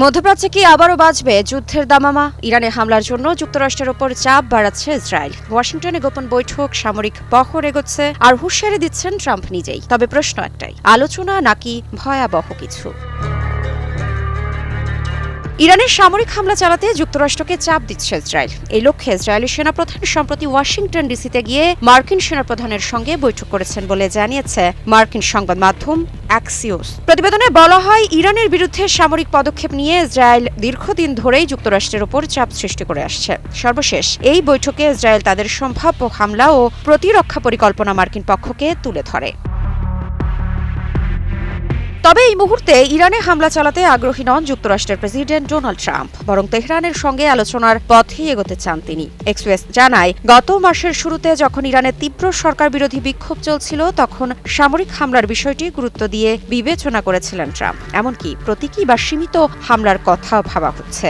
মধ্যপ্রাচ্যে কি আবারও বাজবে যুদ্ধের দামামা? ইরানে হামলার জন্য যুক্তরাষ্ট্রের ওপর চাপ বাড়াচ্ছে ইসরায়েল। ওয়াশিংটনে গোপন বৈঠক, সামরিক বহর এগোচ্ছে, আর হুঁশিয়ারি দিচ্ছেন ট্রাম্প নিজেই। তবে প্রশ্ন একটাই, আলোচনা নাকি ভয়াবহ কিছু? ইরানের সামরিক হামলা চালাতে যুক্তরাষ্ট্রকে চাপ দিচ্ছে ইসরায়েল। এই লক্ষ্যে ইসরায়েলি সেনাপ্রধান সম্প্রতি ওয়াশিংটন ডিসিতে গিয়ে মার্কিন সেনাপ্রধানের সঙ্গে বৈঠক করেছেন বলে জানিয়েছে মার্কিন সংবাদ মাধ্যম অ্যাক্সিওস। প্রতিবেদনে বলা হয়, ইরানের বিরুদ্ধে সামরিক পদক্ষেপ নিয়ে ইসরায়েল দীর্ঘদিন ধরেই যুক্তরাষ্ট্রের ওপর চাপ সৃষ্টি করে আসছে। সর্বশেষ এই বৈঠকে ইসরায়েল তাদের সম্ভাব্য হামলা ও প্রতিরক্ষা পরিকল্পনা মার্কিন পক্ষকে তুলে ধরে। তবে এই মুহূর্তে ইরানে হামলা চালাতে আগ্রহী নন যুক্তরাষ্ট্রের প্রেসিডেন্ট ডোনাল্ড ট্রাম্প। বরং তেহরানের সঙ্গে আলোচনার পথেই এগোতে চান তিনি। এক্সপ্রেস জানায়, গত মাসের শুরুতে যখন ইরানে তীব্র সরকার বিরোধী বিক্ষোভ চলছিল, তখন সামরিক হামলার বিষয়টি গুরুত্ব দিয়ে বিবেচনা করেছিলেন ট্রাম্প। এমনকি প্রতীকী বা সীমিত হামলার কথাও ভাবা হচ্ছে।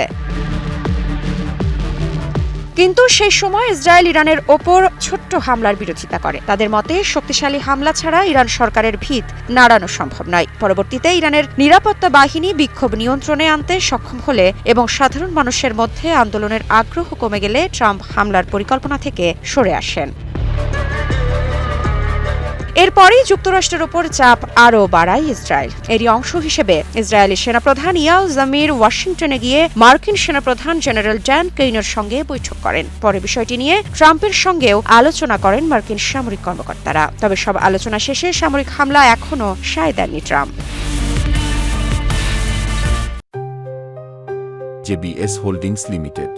কিন্তু সেই সময় ইসরায়েল ইরানের ওপর ছোট্ট হামলার বিরোধিতা করে। তাদের মতে, শক্তিশালী হামলা ছাড়া ইরান সরকারের ভিত নাড়ানো সম্ভব নয়। পরবর্তীতে ইরানের নিরাপত্তা বাহিনী বিক্ষোভ নিয়ন্ত্রণে আনতে সক্ষম হলে এবং সাধারণ মানুষের মধ্যে আন্দোলনের আগ্রহ কমে গেলে ট্রাম্প হামলার পরিকল্পনা থেকে সরে আসেন। এরপরই যুক্তরাষ্ট্রের ওপর চাপ আরও বাড়ায় ইসরায়েল। এরই অংশ হিসেবে ইসরায়েলি সেনাপ্রধান ইয়াল জামির ওয়াশিংটনে গিয়ে মার্কিন সেনাপ্রধান জেনারেল ড্যান কেইনের সঙ্গে বৈঠক করেন। পরে বিষয়টি নিয়ে ট্রাম্পের সঙ্গেও আলোচনা করেন মার্কিন সামরিক কর্মকর্তারা। তবে সব আলোচনা শেষে সামরিক হামলা এখনও সায় দেননি ট্রাম্প। JBS holdings limited.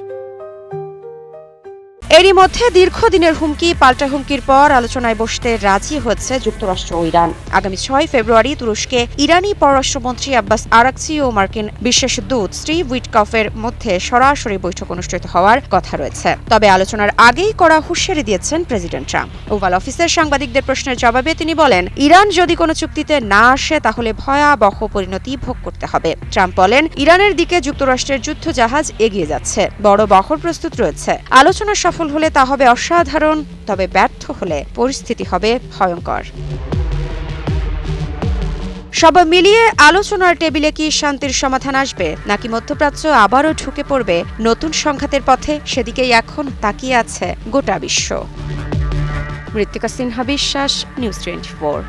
এরই মধ্যে দীর্ঘদিনের হুমকি পাল্টা হুমকির পর আলোচনায় বসতে রাজি হচ্ছে যুক্তরাষ্ট্র ও ইরান। আগামী 6 ফেব্রুয়ারি তুরস্কে ইরানি পররাষ্ট্রমন্ত্রী আব্বাস আরাকচি ও মার্কিন বিশেষ দূত স্টিভ উইটকফের মধ্যে সরাসরি বৈঠক অনুষ্ঠিত হওয়ার কথা রয়েছে। তবে আলোচনার আগেই কড়া হুঁশিয়ারি দিয়েছেন প্রেসিডেন্ট ট্রাম্প। ওভাল অফিসের সাংবাদিকদের প্রশ্নের জবাবে তিনি বলেন, ইরান যদি কোনো চুক্তিতে না আসে তাহলে ভয়াবহ পরিণতি ভোগ করতে হবে। ট্রাম্প বলেন, ইরানের দিকে যুক্তরাষ্ট্রের যুদ্ধ জাহাজ এগিয়ে যাচ্ছে, বড় বহর প্রস্তুত রয়েছে। আলোচনা সফল হলে তা হবে অসাধারণ, তবে ব্যর্থ হলে পরিস্থিতি হবে ভয়ঙ্কর। সব মিলিয়ে আলোচনার টেবিলে কি শান্তির সমাধান আসবে, নাকি মধ্যপ্রাচ্য আবারও ঢুকে পড়বে নতুন সংঘাতের পথে, সেদিকেই এখন তাকিয়ে আছে গোটা বিশ্ব। মৃত্তিকা সিনহা বিশ্বাস, নিউজ 24।